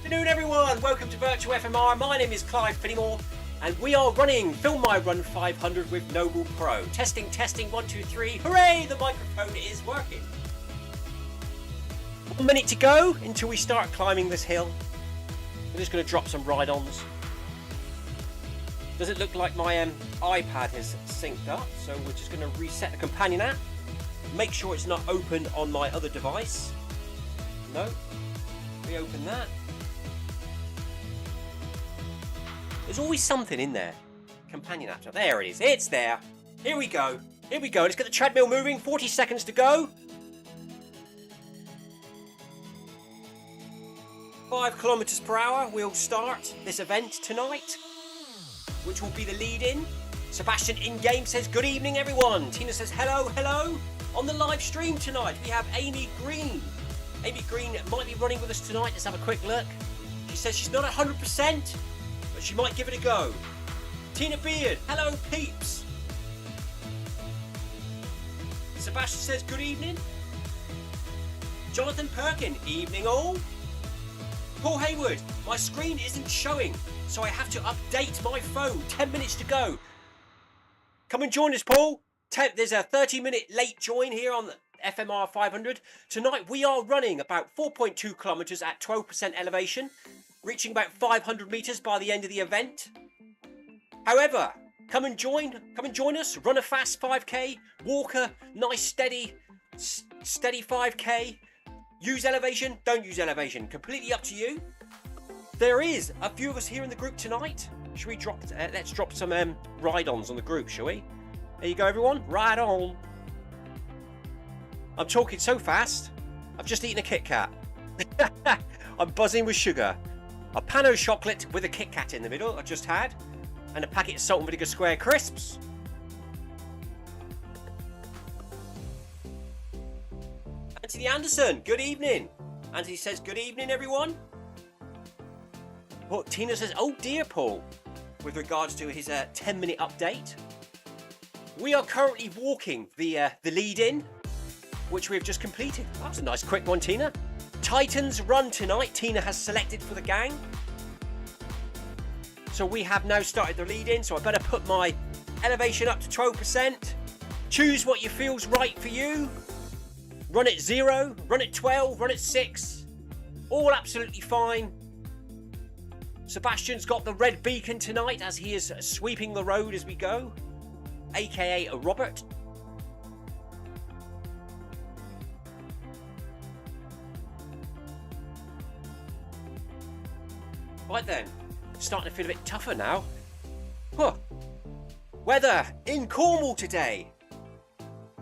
Good afternoon everyone, welcome to Virtual FMR. My name is Clive Finnimore and we are running Film My Run 500 with NoblePro. Testing, 1, 2, 3, hooray, the microphone is working. 1 minute to go until we start climbing this hill. I'm just going to drop some ride-ons. Does it look like my iPad has synced up, so we're just going to reset the companion app. Make sure it's not open on my other device. No, reopen that. There's always something in there. Companion app. There it is. It's there. Here we go. Let's get the treadmill moving. 40 seconds to go. 5 kilometers per hour. We'll start this event tonight, which will be the lead-in. Sebastian in-game says, good evening, everyone. Tina says, hello. On the live stream tonight, we have Amy Green. Amy Green might be running with us tonight. Let's have a quick look. She says she's not 100%. But she might give it a go. Tina Beard, hello peeps. Sebastian says good evening. Jonathan Perkin, evening all. Paul Hayward, my screen isn't showing, so I have to update my phone. 10 minutes to go. Come and join us, Paul. There's a 30-minute late join here on the FMR500. Tonight we are running about 4.2 kilometers at 12% elevation, reaching about 500 meters by the end of the event. However, come and join us. Run a fast 5k, walk a nice steady 5k. Use elevation, don't use elevation. Completely up to you. There is a few of us here in the group tonight. Should we drop? Let's drop some ride-ons on the group, shall we? There you go, everyone. Ride on. I'm talking so fast. I've just eaten a Kit Kat. I'm buzzing with sugar. A Pano chocolate with a Kit Kat in the middle I just had, and a packet of salt and vinegar square crisps. Anthony Anderson, good evening. Anthony says good evening everyone. Well, Tina says, oh dear Paul, with regards to his 10-minute update. We are currently walking the lead-in, which we have just completed. That was a nice quick one, Tina. Titans run tonight, Tina has selected for the gang. So we have now started the lead in, so I better put my elevation up to 12%. Choose what you feels right for you. Run at 0, run at 12, run at 6. All absolutely fine. Sebastian's got the red beacon tonight as he is sweeping the road as we go, aka Robert. Right then, starting to feel a bit tougher now. Huh. Weather in Cornwall today.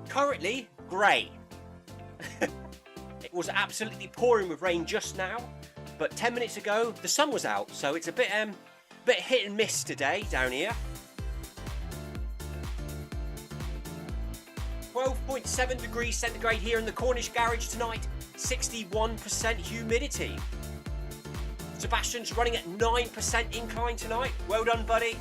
Currently grey. It was absolutely pouring with rain just now, but 10 minutes ago the sun was out, so it's a bit hit and miss today down here. 12.7 degrees centigrade here in the Cornish garage tonight. 61% humidity. Sebastian's running at 9% incline tonight. Well done, buddy.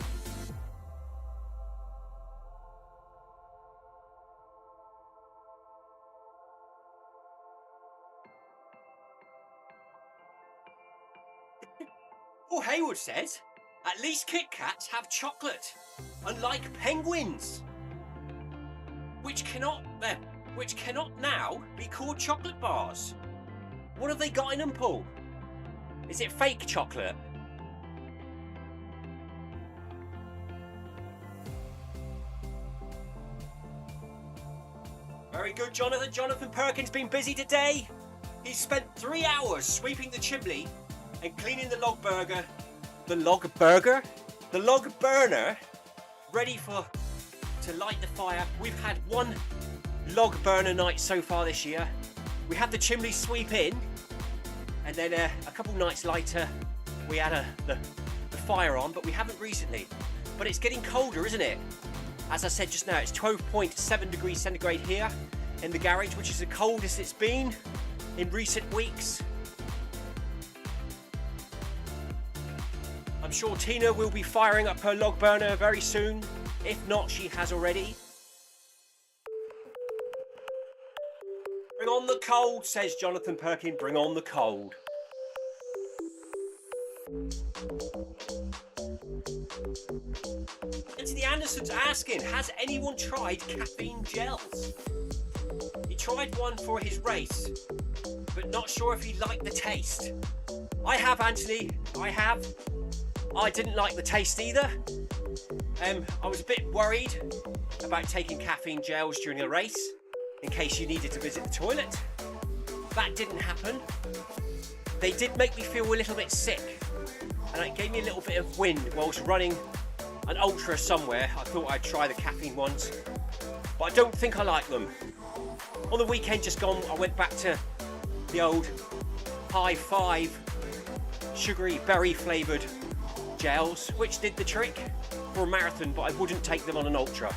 Paul Hayward says, at least Kit Kats have chocolate, unlike penguins, which cannot now be called chocolate bars. What have they got in them, Paul? Is it fake chocolate? Very good, Jonathan. Jonathan Perkins been busy today. He's spent 3 hours sweeping the chimney and cleaning the log burner, ready to light the fire. We've had one log burner night so far this year. We had the chimney sweep in, and then a couple nights later we had the fire on, but we haven't recently. But it's getting colder, isn't it? As I said just now, it's 12.7 degrees centigrade here in the garage, which is the coldest it's been in recent weeks. I'm sure Tina will be firing up her log burner very soon. If not, she has already. Bring on the cold, says Jonathan Perkin. Bring on the cold. Anthony Anderson's asking, has anyone tried caffeine gels? He tried one for his race, but not sure if he liked the taste. I have, Anthony, I have. I didn't like the taste either. I was a bit worried about taking caffeine gels during a race, in case you needed to visit the toilet. That didn't happen. They did make me feel a little bit sick, and it gave me a little bit of wind whilst running an ultra somewhere. I thought I'd try the caffeine ones, but I don't think I like them. On the weekend just gone, I went back to the old high five sugary berry flavoured gels, which did the trick for a marathon, but I wouldn't take them on an ultra.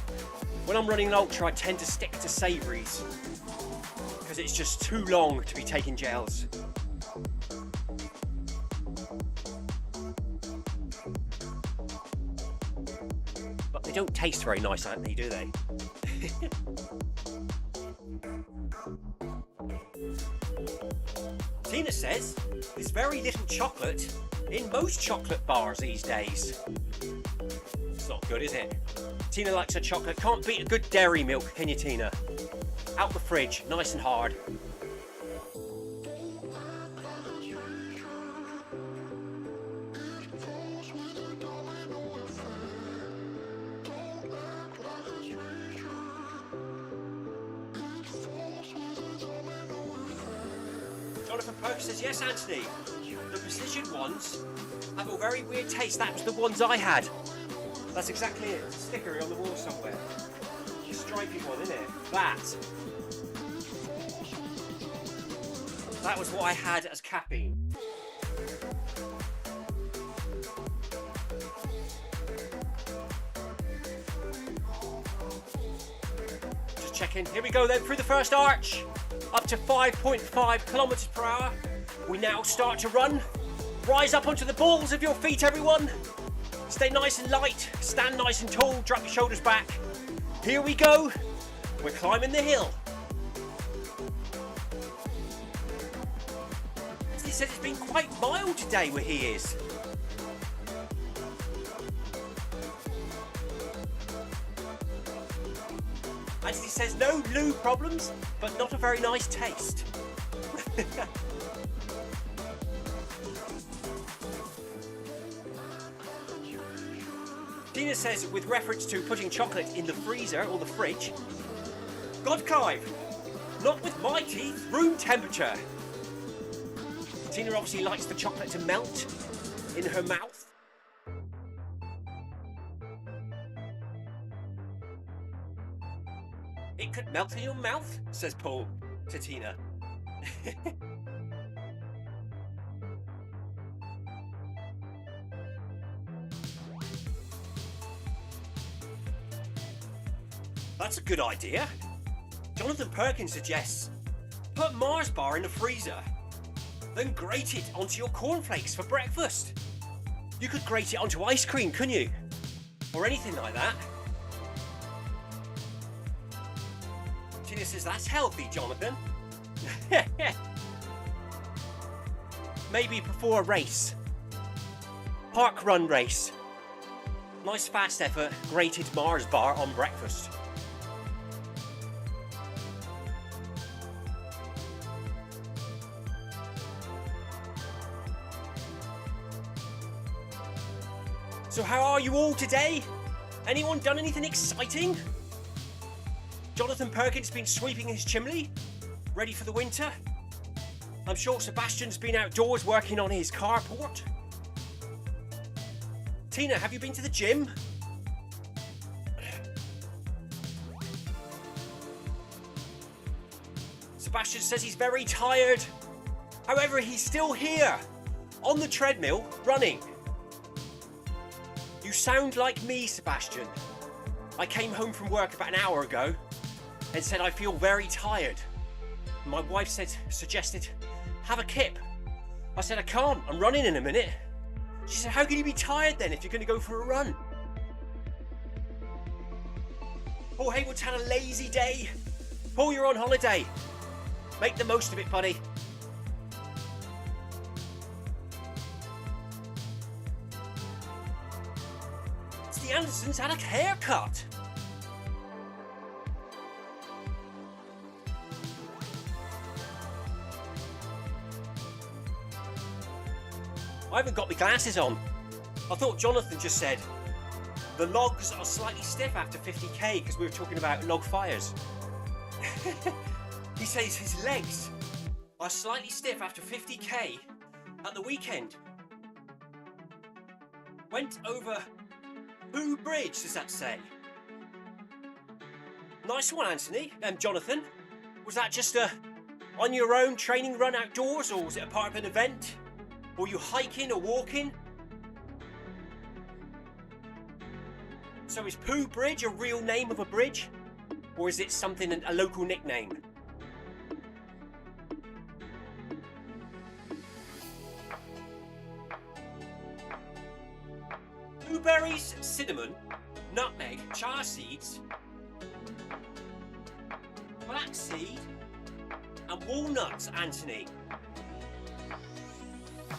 When I'm running an ultra, I tend to stick to savouries because it's just too long to be taking gels. But they don't taste very nice, Anthony, do they? Tina says there's very little chocolate in most chocolate bars these days. It's not good, is it? Tina likes her chocolate. Can't beat a good dairy milk, can you, Tina? Out the fridge, nice and hard. Jonathan Perkins says, yes, Anthony, the precision ones have a very weird taste. That was the ones I had. That's exactly it. It's a sticker on the wall somewhere. A stripy one, isn't it? That was what I had as caffeine. Just checking. Here we go then, through the first arch. Up to 5.5 kilometers per hour. We now start to run. Rise up onto the balls of your feet, everyone. Stay nice and light. Stand nice and tall. Drop your shoulders back. Here we go. We're climbing the hill. He said it's been quite mild today where he is. Anthony says no loo problems, but not a very nice taste. Tina says, with reference to putting chocolate in the freezer or the fridge, God, Clive, not with my teeth, room temperature. Tina obviously likes the chocolate to melt in her mouth. It could melt in your mouth, says Paul to Tina. That's a good idea. Jonathan Perkins suggests, put Mars bar in the freezer, then grate it onto your cornflakes for breakfast. You could grate it onto ice cream, couldn't you? Or anything like that. Tina says, that's healthy, Jonathan. Maybe before a race. Park run race. Nice fast effort, grated Mars bar on breakfast. So how are you all today? Anyone done anything exciting? Jonathan Perkins been sweeping his chimney, ready for the winter. I'm sure Sebastian's been outdoors working on his carport. Tina, have you been to the gym? Sebastian says he's very tired. However, he's still here, on the treadmill, running. You sound like me, Sebastian. I came home from work about an hour ago and said I feel very tired. My wife suggested, have a kip. I said, I can't, I'm running in a minute. She said, how can you be tired then if you're going to go for a run? Paul Haywood's had a lazy day. Paul, you're on holiday. Make the most of it, buddy. It's the Andersons had a haircut. I haven't got my glasses on. I thought Jonathan just said the logs are slightly stiff after 50k because we were talking about log fires. He says his legs are slightly stiff after 50k at the weekend. Went over Pooh Bridge, does that say? Nice one, Anthony. Jonathan, was that just a on your own training run outdoors, or was it a part of an event? Or you hiking or walking? So is Pooh Bridge a real name of a bridge? Or is it something, a local nickname? Blueberries, cinnamon, nutmeg, chia seeds, flaxseed, and walnuts, Anthony.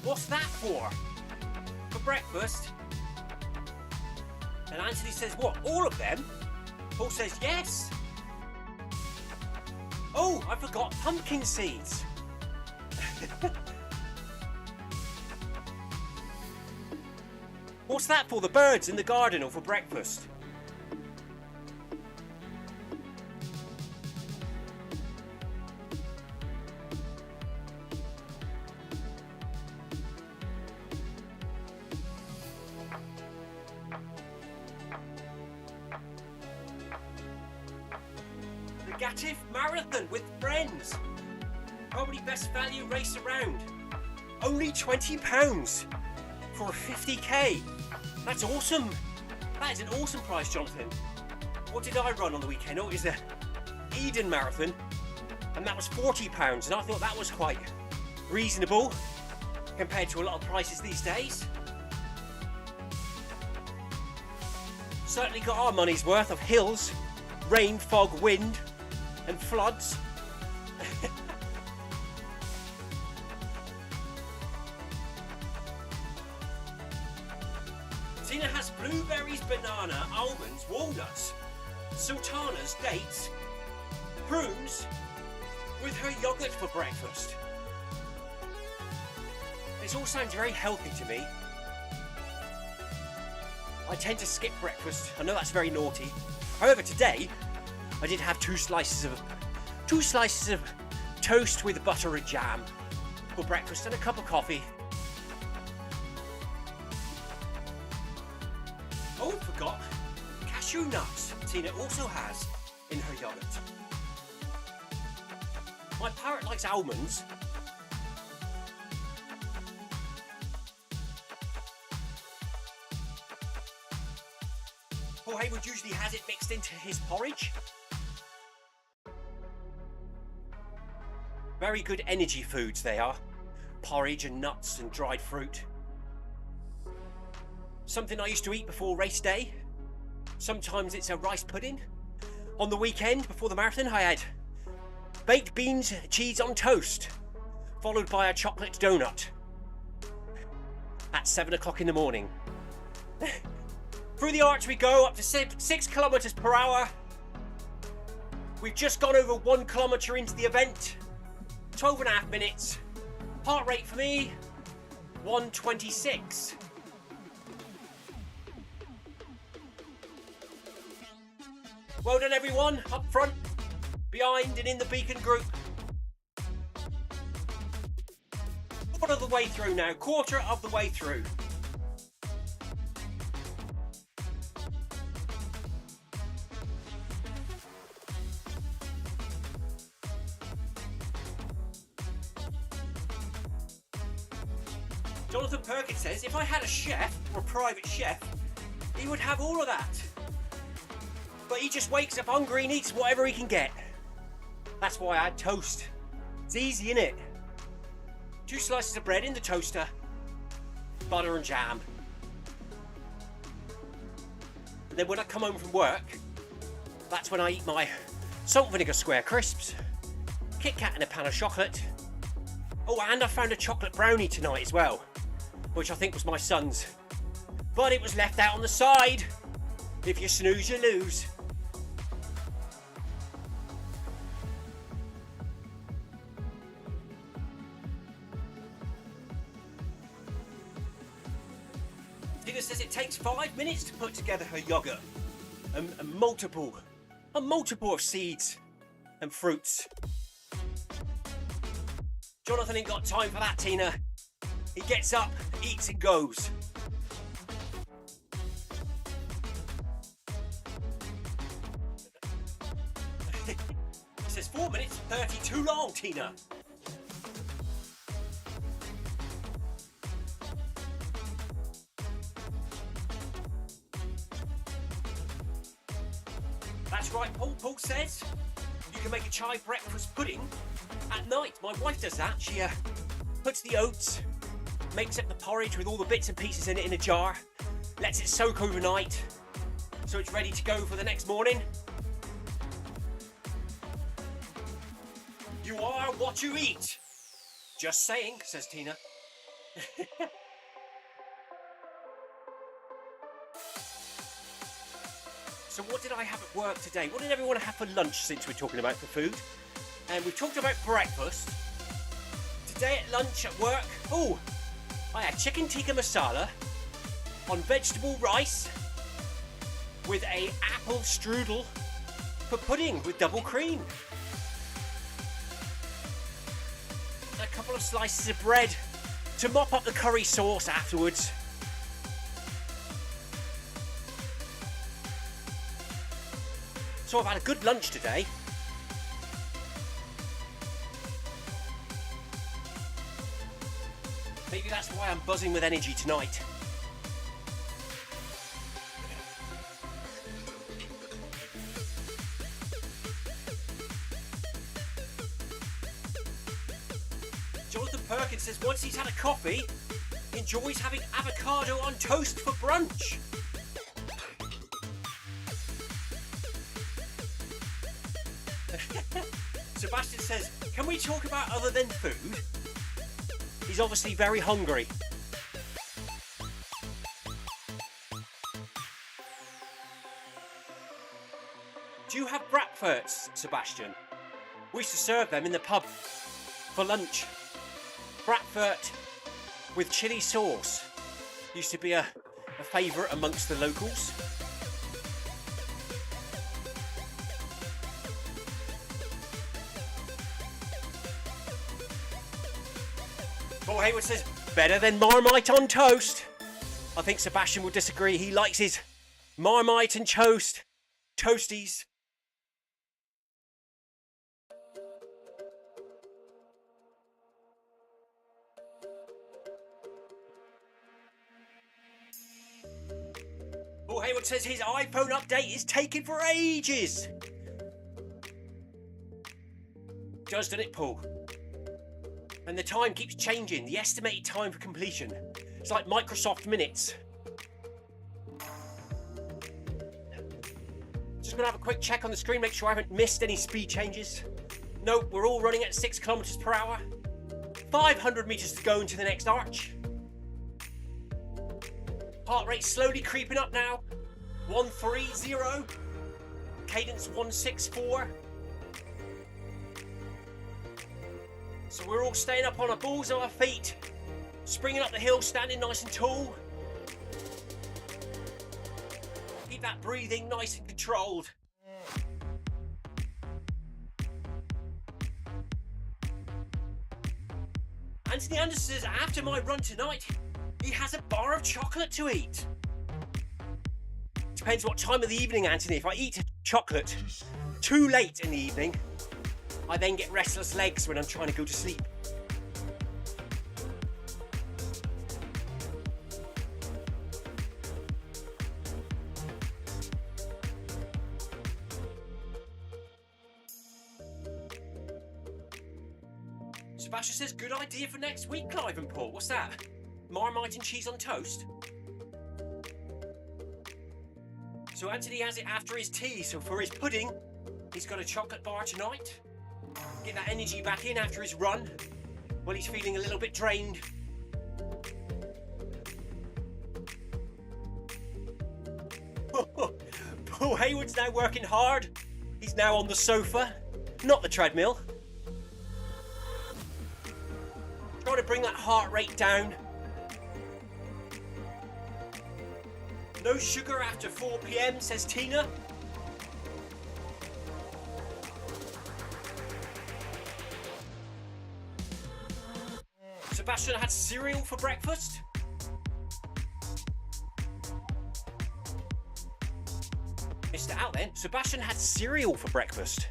What's that for? For breakfast? And Anthony says, what, all of them? Paul says, yes. Oh, I forgot pumpkin seeds. What's that for, the birds in the garden or for breakfast? The Gatif Marathon with friends. Probably best value race around. Only £20 for 50k. That's awesome. That is an awesome price, Jonathan. What did I run on the weekend? Oh, it was the Eden Marathon, and that was £40, and I thought that was quite reasonable compared to a lot of prices these days. Certainly got our money's worth of hills, rain, fog, wind, and floods. Tina has blueberries, banana, almonds, walnuts, sultanas, dates, prunes with her yogurt for breakfast. This all sounds very healthy to me. I tend to skip breakfast. I know that's very naughty. However, today I did have two slices of toast with butter and jam for breakfast and a cup of coffee. Oh, I forgot. Cashew nuts Tina also has in her yogurt. My parrot likes almonds. Paul Hayward usually has it mixed into his porridge. Very good energy foods they are. Porridge and nuts and dried fruit. Something I used to eat before race day. Sometimes it's a rice pudding. On the weekend before the marathon I had baked beans, cheese on toast, followed by a chocolate donut at 7 o'clock in the morning. Through the arch we go, up to 6 kilometers per hour. We've just gone over 1 kilometer into the event. 12.5 minutes. Heart rate for me, 126. Well done everyone, up front, behind and in the beacon group. Quarter of the way through now, quarter of the way through. Jonathan Perkins says, if I had a chef, or a private chef, he would have all of that. But he just wakes up hungry and eats whatever he can get. That's why I had toast. It's easy, innit? 2 slices of bread in the toaster, butter and jam. And then when I come home from work, that's when I eat my salt and vinegar square crisps, Kit Kat and a pan of chocolate. Oh, and I found a chocolate brownie tonight as well, which I think was my son's. But it was left out on the side. If you snooze, you lose. Tina says it takes 5 minutes to put together her yogurt. A multiple of seeds and fruits. Jonathan ain't got time for that, Tina. He gets up, eats and goes. He says 4 minutes, 30 too long, Tina. That's right, Paul says you can make a chai breakfast pudding at night. My wife does that. She puts the oats, makes up the porridge with all the bits and pieces in it in a jar, lets it soak overnight so it's ready to go for the next morning. You are what you eat. Just saying, says Tina. So what did I have at work today? What did everyone have for lunch, since we're talking about the food? And we've talked about breakfast. Today at lunch at work, I had chicken tikka masala on vegetable rice with a apple strudel for pudding with double cream. A couple of slices of bread to mop up the curry sauce afterwards. So I've had a good lunch today. Maybe that's why I'm buzzing with energy tonight. Jonathan Perkins says once he's had a coffee, he enjoys having avocado on toast for brunch. Sebastian says, can we talk about other than food? He's obviously very hungry. Do you have bratwursts, Sebastian? We used to serve them in the pub for lunch. Bratwurst with chilli sauce used to be a favourite amongst the locals. Paul Hayward says, better than Marmite on toast. I think Sebastian will disagree. He likes his Marmite and toast. Toasties. Paul Hayward says his iPhone update is taking for ages. Doesn't it, Paul? And the time keeps changing, the estimated time for completion. It's like Microsoft minutes. Just gonna have a quick check on the screen, make sure I haven't missed any speed changes. Nope, we're all running at 6 kilometers per hour. 500 meters to go into the next arch. Heart rate slowly creeping up now. 130. Cadence 164. So we're all staying up on our balls of our feet, springing up the hill, standing nice and tall. Keep that breathing nice and controlled. Anthony Anderson says, after my run tonight, he has a bar of chocolate to eat. Depends what time of the evening, Anthony. If I eat chocolate too late in the evening, I then get restless legs when I'm trying to go to sleep. Sebastian says, good idea for next week, Clive and Paul. What's that? Marmite and cheese on toast? So Anthony has it after his tea, so for his pudding, he's got a chocolate bar tonight. Get that energy back in after his run, while he's feeling a little bit drained. Paul Hayward's now working hard. He's now on the sofa, not the treadmill. Trying to bring that heart rate down. No sugar after 4 PM, says Tina. Sebastian had cereal for breakfast. Missed it out then. Sebastian had cereal for breakfast.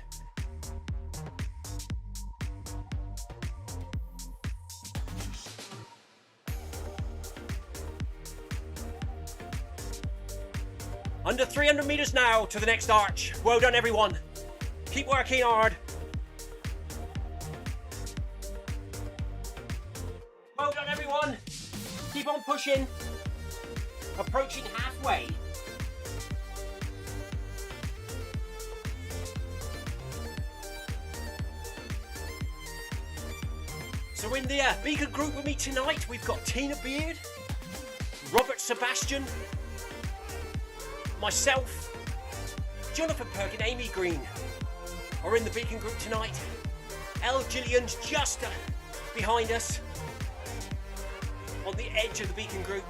Under 300 metres now to the next arch. Well done, everyone. Keep working hard. Well done, everyone. Keep on pushing. Approaching halfway. So in the Beacon group with me tonight, we've got Tina Beard, Robert Sebastian, myself, Jonathan Perkin, Amy Green are in the Beacon group tonight. Elle Gillian's just behind us on the edge of the Beacon group.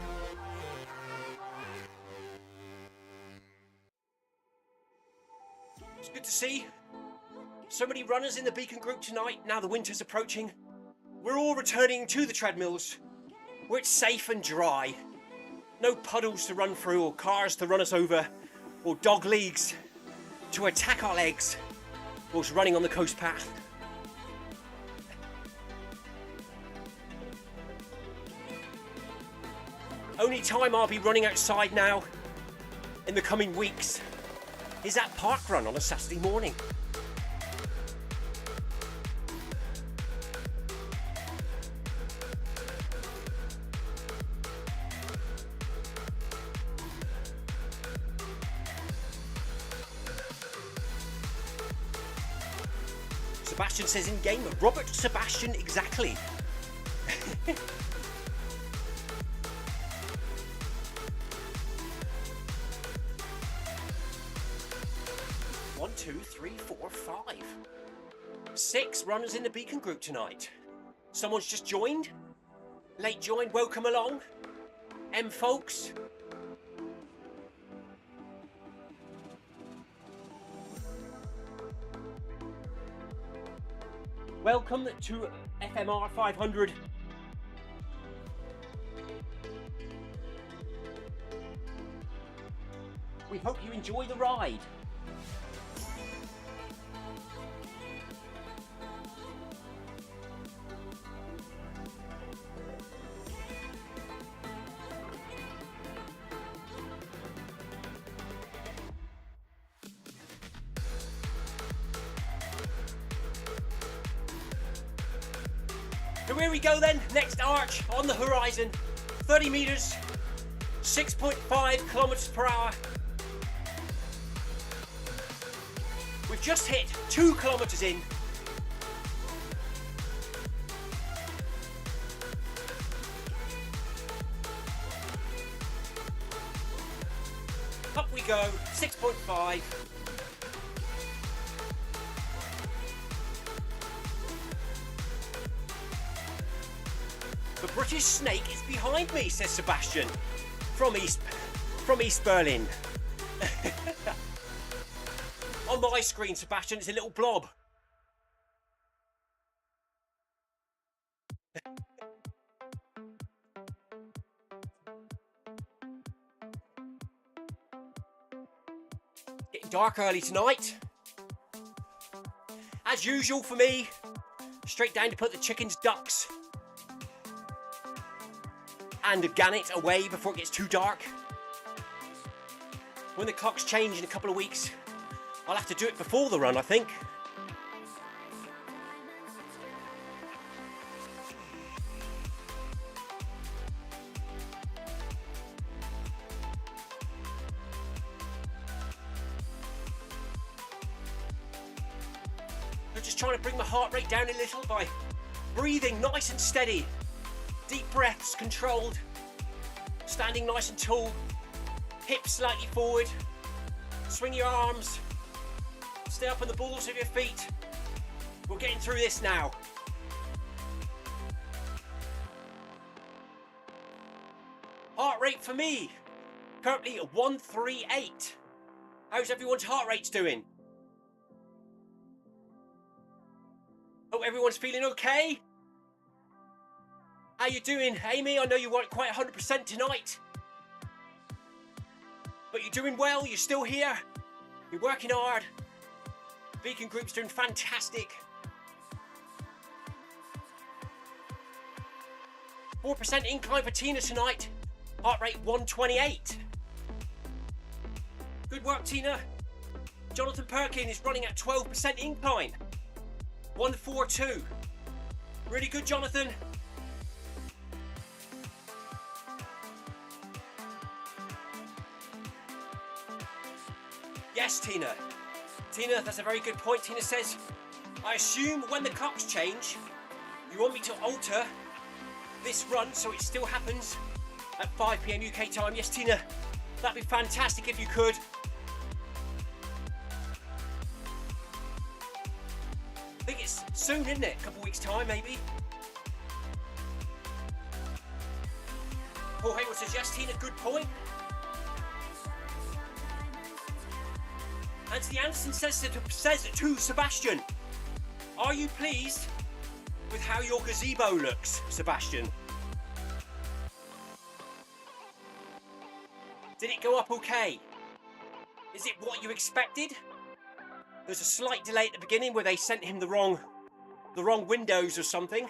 It's good to see so many runners in the Beacon group tonight. Now the winter's approaching, we're all returning to the treadmills where it's safe and dry. No puddles to run through, or cars to run us over, or dog leagues to attack our legs whilst running on the coast path. Only time I'll be running outside now in the coming weeks is that park run on a Saturday morning. Sebastian says in game, Robert Sebastian exactly. 1, 2, 3, 4, 5. 6 runners in the Beacon group tonight. Someone's just joined. Late joined, welcome along. folks. Welcome to FMR500. We hope you enjoy the ride. So here we go then, next arch on the horizon, 30 metres, 6.5 kilometres per hour. We've just hit 2 kilometres in. Up we go, 6.5. The British snake is behind me, says Sebastian, from East Berlin. On my screen, Sebastian, it's a little blob. Getting dark early tonight. As usual for me, straight down to put the chickens, ducks, and a gannet away before it gets too dark. When the clocks change in a couple of weeks, I'll have to do it before the run, I think. I'm just trying to bring my heart rate down a little by breathing nice and steady. Deep breaths, controlled. Standing nice and tall. Hips slightly forward. Swing your arms. Stay up on the balls of your feet. We're getting through this now. Heart rate for me, currently at 138. How's everyone's heart rates doing? Hope everyone's feeling okay. How you doing, Amy? I know you weren't quite 100% tonight. But you're doing well, you're still here. You're working hard. Vegan group's doing fantastic. 4% incline for Tina tonight. Heart rate 128. Good work, Tina. Jonathan Perkin is running at 12% incline. 142. Really good, Jonathan. Yes, Tina. Tina, that's a very good point. Tina says, I assume when the clocks change, you want me to alter this run so it still happens at 5 PM UK time. Yes, Tina, that'd be fantastic if you could. I think it's soon, isn't it? A couple of weeks' time, maybe. Paul Hayward says, yes, Tina, good point. Anthony Anderson says to Sebastian, are you pleased with how your gazebo looks, Sebastian? Did it go up okay? Is it what you expected? There's a slight delay at the beginning where they sent him the wrong windows or something.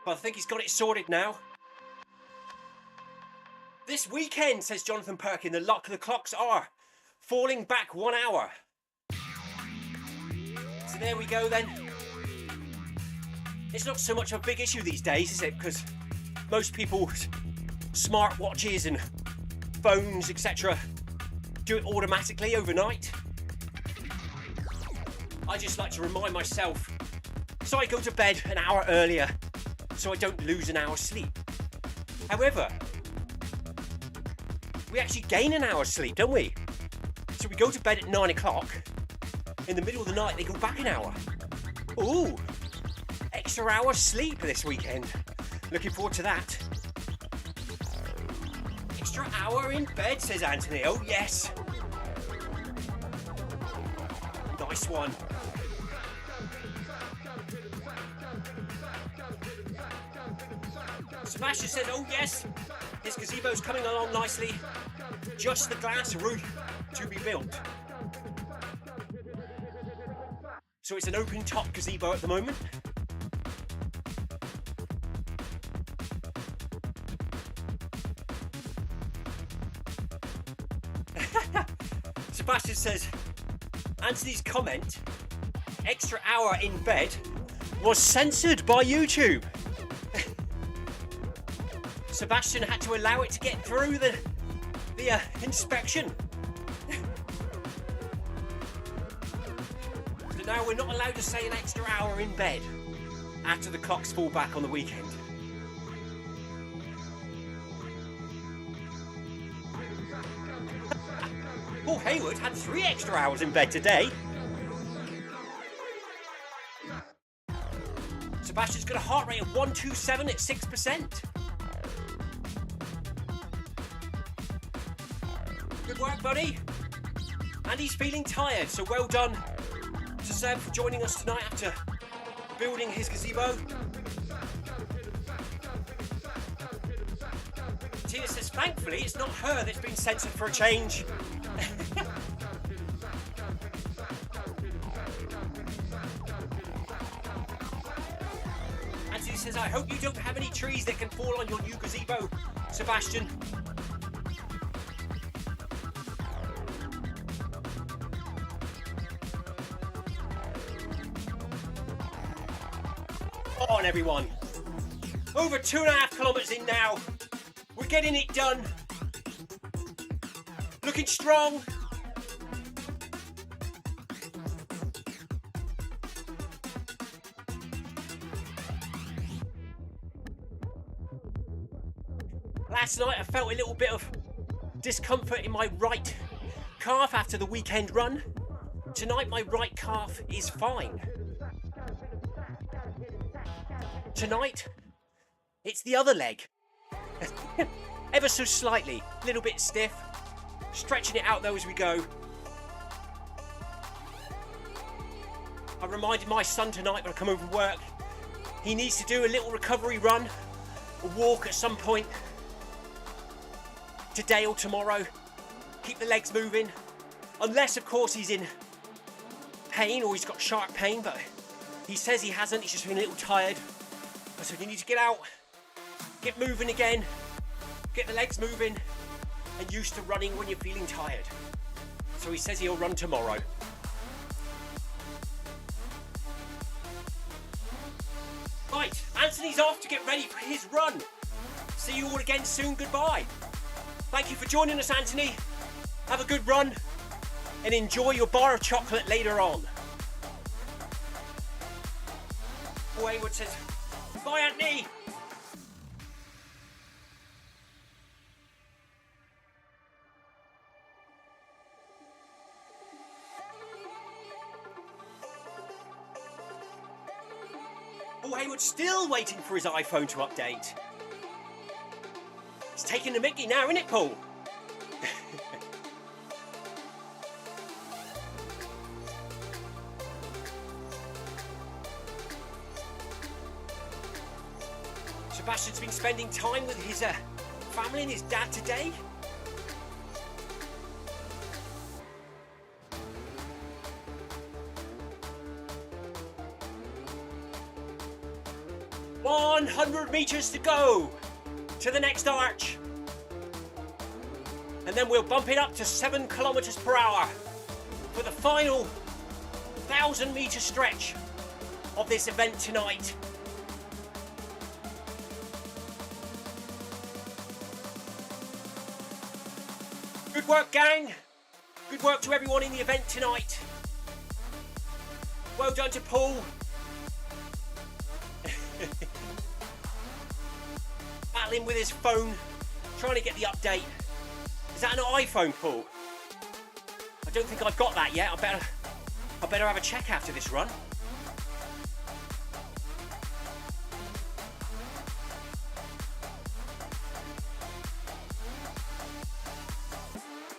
But I think he's got it sorted now. This weekend, says Jonathan Perkin, the clocks are falling back 1 hour. So there we go then. It's not so much of a big issue these days, is it? Because most people's smart watches and phones, etc., do it automatically overnight. I just like to remind myself, so I go to bed an hour earlier so I don't lose an hour's sleep. However, we actually gain an hour's sleep, don't we? So we go to bed at 9 o'clock. In the middle of the night, they go back an hour. Ooh, extra hour's sleep this weekend. Looking forward to that. Extra hour in bed, says Anthony. Oh, yes. Nice one. Sebastian says, oh, yes. His gazebo's coming along nicely. Just the glass roof to be built. So it's an open top gazebo at the moment. Sebastian says, Anthony's comment, extra hour in bed, was censored by YouTube. Sebastian had to allow it to get through the inspection. So now we're not allowed to say an extra hour in bed after the clocks fall back on the weekend. Paul Hayward had 3 extra hours in bed today. Sebastian's got a heart rate of 127 at 6%. Good work, buddy. And he's feeling tired, so well done to Seb for joining us tonight after building his gazebo. Tina says, thankfully, it's not her that's been censored for a change. Anthony says, I hope you don't have any trees that can fall on your new gazebo, Sebastian. On everyone, over 2.5 kilometers in now. We're getting it done. Looking strong. Last night I felt a little bit of discomfort in my right calf after the weekend run. Tonight my right calf is fine. Tonight, it's the other leg. Ever so slightly, a little bit stiff. Stretching it out though as we go. I reminded my son tonight when I come over from work, he needs to do a little recovery run, a walk at some point, today or tomorrow. Keep the legs moving, unless of course he's in pain or he's got sharp pain, but he says he hasn't, he's just been a little tired. I said you need to get out, get moving again, get the legs moving and used to running when you're feeling tired. So he says he'll run tomorrow. Right, Anthony's off to get ready for his run. See you all again soon, goodbye. Thank you for joining us, Anthony. Have a good run and enjoy your bar of chocolate later on. Paul Haywood says, bye Anthony. Paul Haywood's still waiting for his iPhone to update. It's taking the mickey now, isn't it, Paul? Sebastian's been spending time with his family and his dad today. "100 meters to go to the next arch. And then we'll bump it up to 7 kilometers per hour for the final 1,000 meter stretch of this event tonight." Good work, gang. Good work to everyone in the event tonight. Well done to Paul. Battling with his phone, trying to get the update. Is that an iPhone, Paul? I don't think I've got that yet. I better have a check after this run.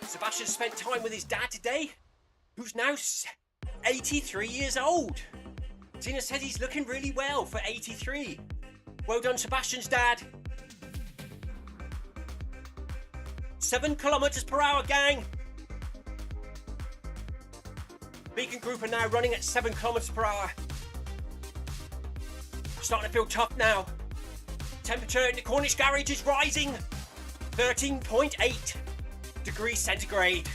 Sebastian spent time with his dad today, who's now 83 years old. Tina says he's looking really well for 83. Well done, Sebastian's dad. 7 kilometers per hour, gang. Beacon Group are now running at 7 kilometers per hour. Starting to feel tough now. Temperature in the Cornish garage is rising. 13.8 degrees centigrade.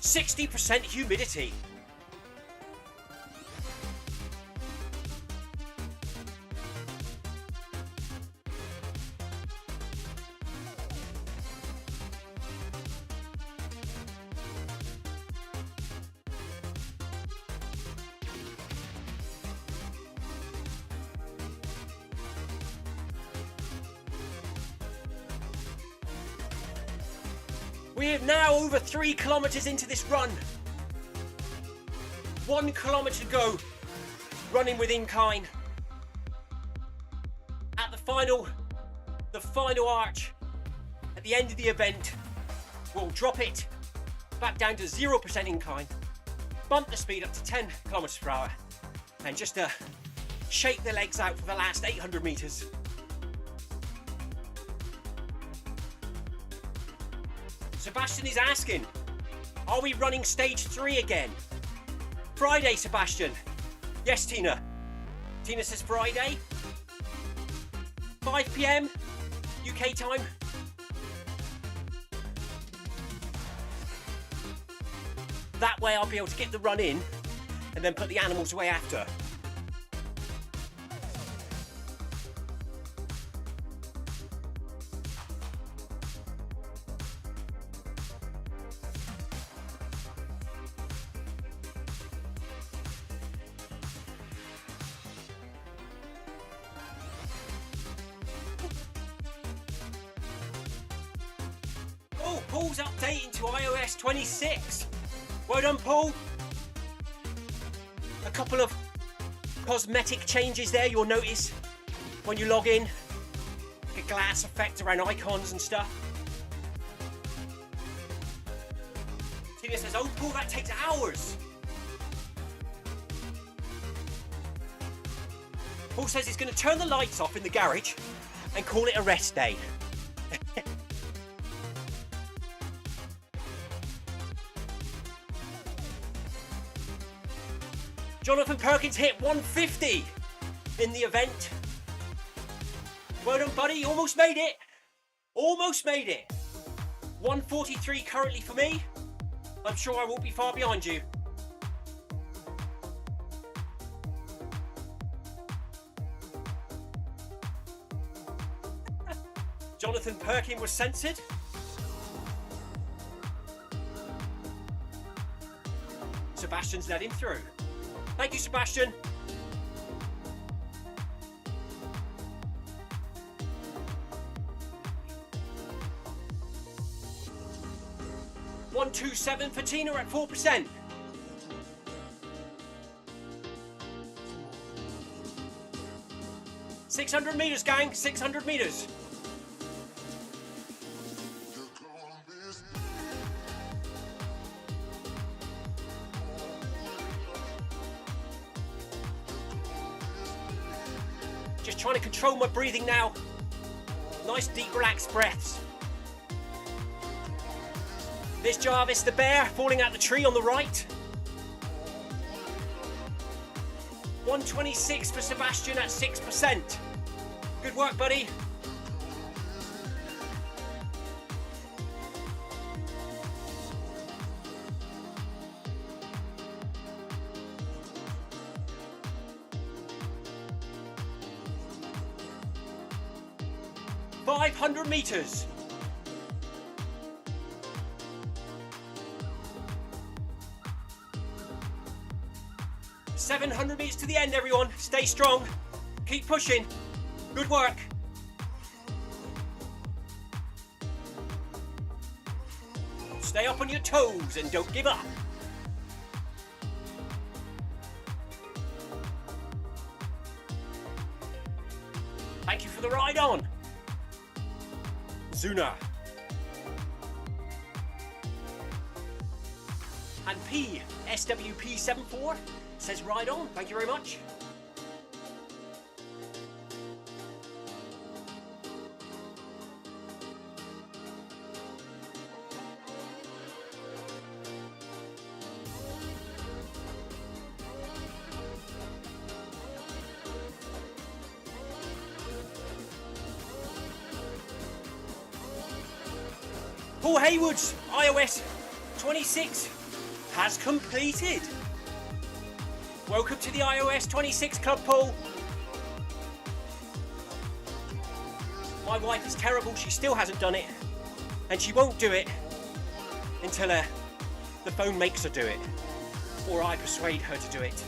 60% humidity. We are now over 3 kilometers into this run. 1 kilometer to go. Running with incline. At the final arch, at the end of the event, we'll drop it back down to 0% incline, bump the speed up to 10 kilometers per hour, and just shake the legs out for the last 800 meters. Sebastian is asking, are we running stage 3 again? Friday, Sebastian. Yes, Tina. Tina says Friday. 5 p.m. UK time. That way I'll be able to get the run in and then put the animals away after. Oh, Paul's updating to iOS 26. Well done, Paul. A couple of cosmetic changes there you'll notice when you log in. A glass effect around icons and stuff. Tina says, oh Paul, that takes hours. Paul says he's going to turn the lights off in the garage and call it a rest day. Jonathan Perkins hit 150 in the event. Well done, buddy. Almost made it. Almost made it. 143 currently for me. I'm sure I won't be far behind you. Jonathan Perkin was censored. Sebastian's led him through. Thank you, Sebastian. $127 for Tina at 4%. $600 meters, gang. 600 meters. Just trying to control my breathing now. Nice deep relaxed breaths. There's Jarvis the bear falling out the tree on the right. 126 for Sebastian at 6%. Good work, buddy. $500 meters. $700 meters to the end, everyone. Stay strong. Keep pushing. Good work. Stay up on your toes and don't give up. Thank you for the ride on. Zuna. And SWP74 says ride on. Thank you very much. Paul Haywood's iOS 26 has completed. Welcome to the iOS 26 Club, Paul. My wife is terrible. She still hasn't done it. And she won't do it until the phone makes her do it. Or I persuade her to do it.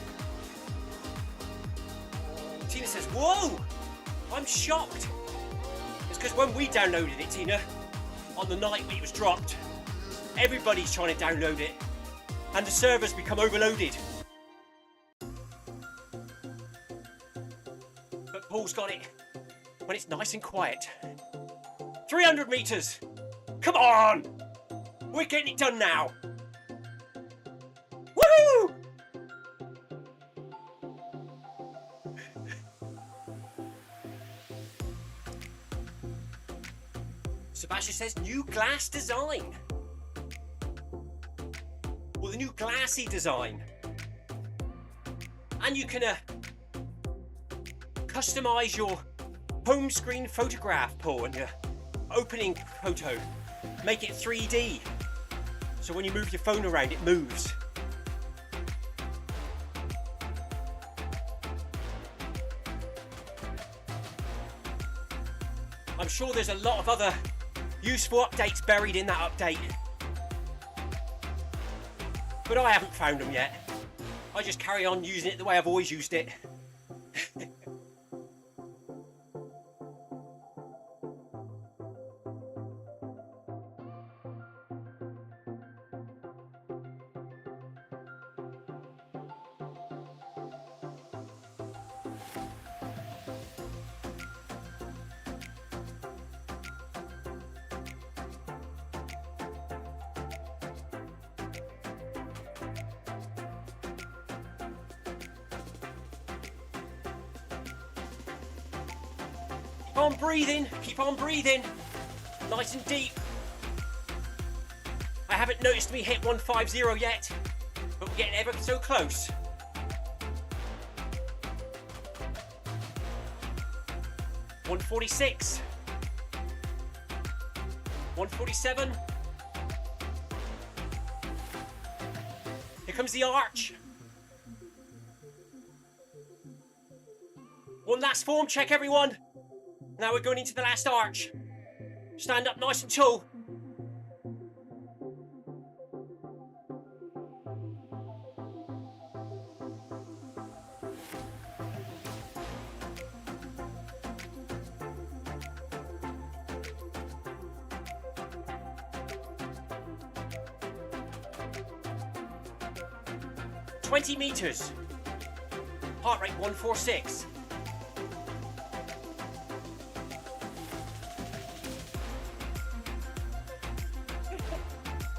Tina says, whoa! I'm shocked. It's because when we downloaded it, Tina, on the night when it was dropped, everybody's trying to download it. And the servers become overloaded. But Paul's got it when it's nice and quiet. 300 meters. Come on! We're getting it done now. Woohoo! Sebastian says new glass design. Well, the new glassy design. And you can customize your home screen photograph, Paul, and your opening photo. Make it 3D. So when you move your phone around, it moves. I'm sure there's a lot of other useful updates buried in that update. But I haven't found them yet. I just carry on using it the way I've always used it. Keep on breathing, keep on breathing. Nice and deep. I haven't noticed me hit 150 yet, but we're getting ever so close. $146. 147. Here comes the arch. One last form check, everyone. Now we're going into the last arch. Stand up nice and tall. $20 meters. Heart rate 146.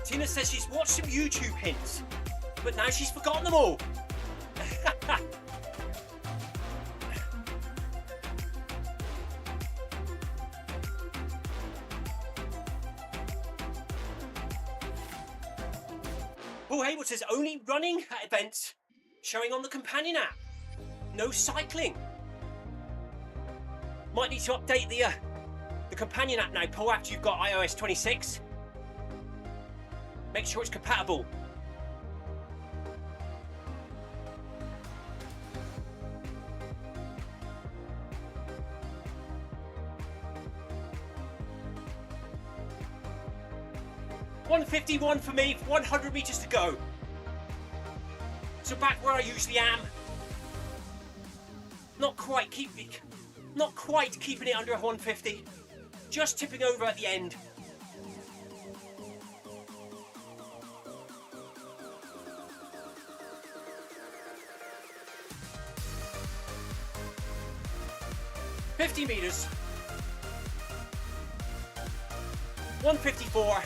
Tina says she's watched some YouTube hints, but now she's forgotten them all. Paul Hayward says only running at events showing on the companion app. No cycling. Might need to update the companion app now, Paul, after you've got iOS 26. Make sure it's compatible. $151 for me, 100 meters to go. So back where I usually am. Not quite keeping it under 150. Just tipping over at the end. $50 meters. 154.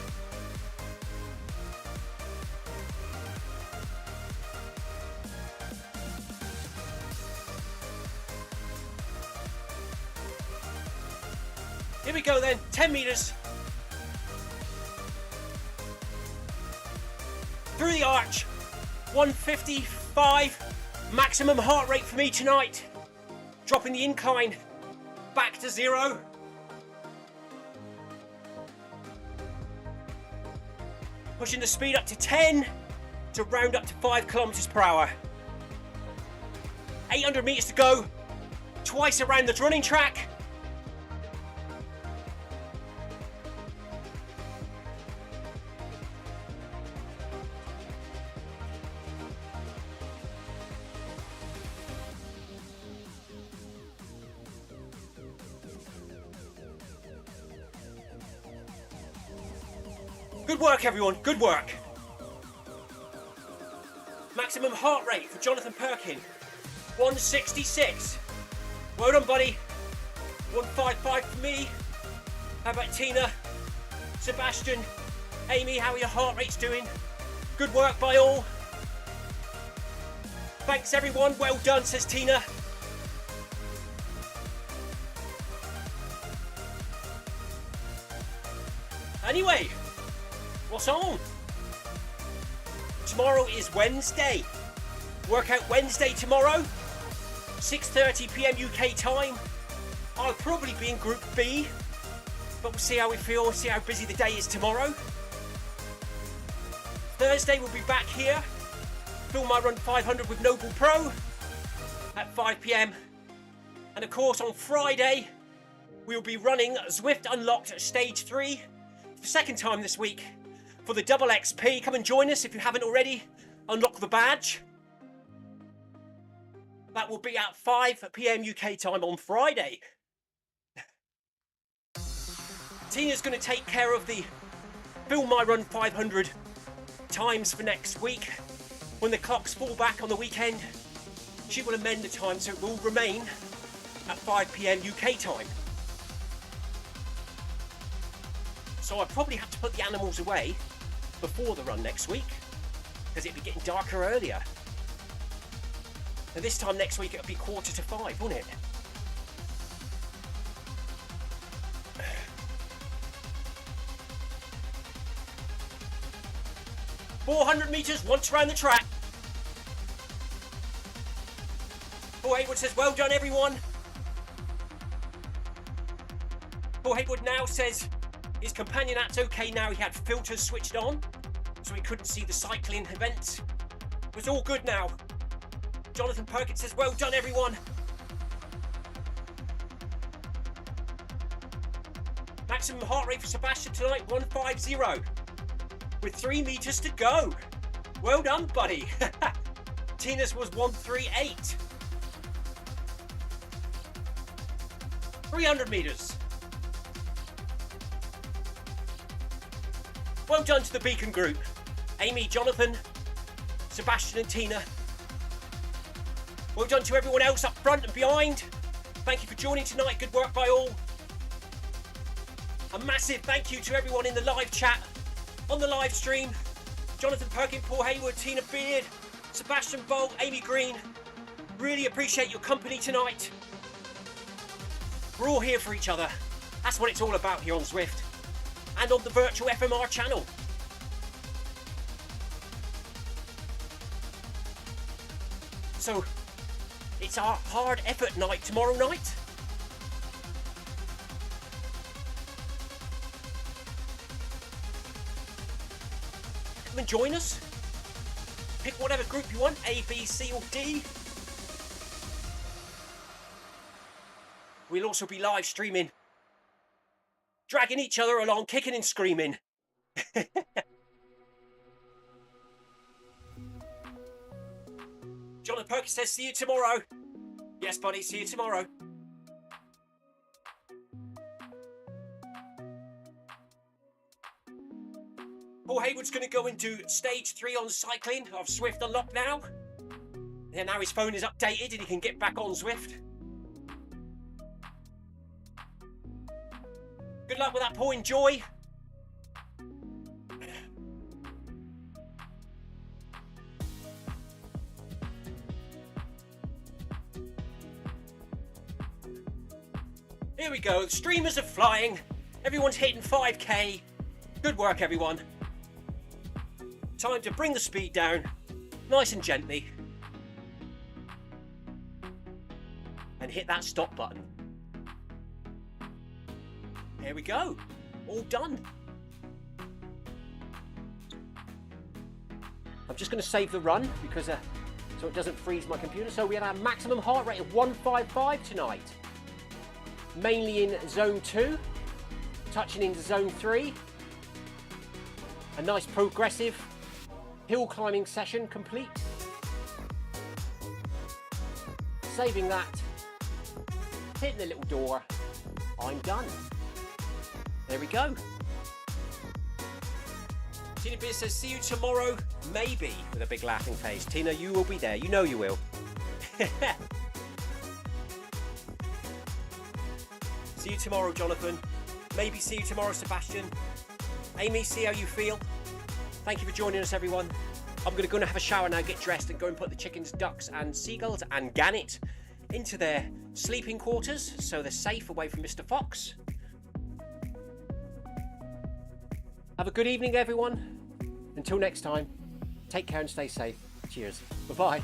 Here we go then, 10 meters. Through the arch, 155. Maximum heart rate for me tonight. Dropping the incline back to 0. Pushing the speed up to 10 to round up to 5 kilometers per hour. 800 meters to go. Twice around the running track. Good work, everyone. Good work. Maximum heart rate for Jonathan Perkin, 166. Well done, buddy. 155 for me. How about Tina, Sebastian, Amy? How are your heart rates doing? Good work by all. Thanks, everyone. Well done, says Tina. Anyway, what's on? Tomorrow is Wednesday. Workout Wednesday tomorrow, 6:30 p.m. UK time. I'll probably be in Group B, but we'll see how we feel, see how busy the day is tomorrow. Thursday we'll be back here, film my Run 500 with NoblePro at 5 p.m. And of course on Friday, we'll be running Zwift Unlocked Stage 3 for the second time this week for the double XP. Come and join us if you haven't already. Unlock the badge. That will be at 5 p.m. UK time on Friday. Tina's going to take care of the Film My Run 500 times for next week. When the clocks fall back on the weekend, she will amend the time so it will remain at 5 p.m. UK time. So I probably have to put the animals away before the run next week, because it'll be getting darker earlier. And this time next week it'll be 4:45, won't it? 400 metres once around the track. Paul Haywood says, well done, everyone. Paul Haywood now says his companion app's okay now. He had filters switched on, so he couldn't see the cycling event. It was all good now. Jonathan Perkins says, well done, everyone. Maximum heart rate for Sebastian tonight, 150, with 3 metres to go. Well done, buddy. Tina's was 138. 300 metres. Well done to the Beacon group. Amy, Jonathan, Sebastian and Tina. Well done to everyone else up front and behind. Thank you for joining tonight. Good work by all. A massive thank you to everyone in the live chat, on the live stream. Jonathan Perkin, Paul Haywood, Tina Beard, Sebastian Bolt, Amy Green. Really appreciate your company tonight. We're all here for each other. That's what it's all about here on Zwift and on the virtual FMR channel. So, it's our hard effort night tomorrow night. Come and join us. Pick whatever group you want, A, B, C or D. We'll also be live streaming, dragging each other along, kicking and screaming. Jonathan Perkins says, see you tomorrow. Yes, buddy, see you tomorrow. Paul Haywood's going to go and do stage 3 on cycling of Zwift Unlocked now. And now his phone is updated and he can get back on Zwift. Good luck with that, Paul. Enjoy. Here we go. The streamers are flying. Everyone's hitting 5k. Good work, everyone. Time to bring the speed down, nice and gently. And hit that stop button. Here we go. All done. I'm just going to save the run because so it doesn't freeze my computer. So we had our maximum heart rate of 155 tonight. Mainly in zone 2, touching into zone 3. A nice progressive hill climbing session complete. Saving that. Hitting the little door. I'm done. There we go. Tina Beer says, see you tomorrow, maybe, with a big laughing face. Tina, you will be there. You know you will. See you tomorrow, Jonathan. Maybe see you tomorrow, Sebastian. Amy, see how you feel. Thank you for joining us, everyone. I'm going to go and have a shower now, get dressed, and go and put the chickens, ducks, and seagulls and gannet into their sleeping quarters so they're safe away from Mr. Fox. Have a good evening, everyone. Until next time, take care and stay safe. Cheers. Bye-bye.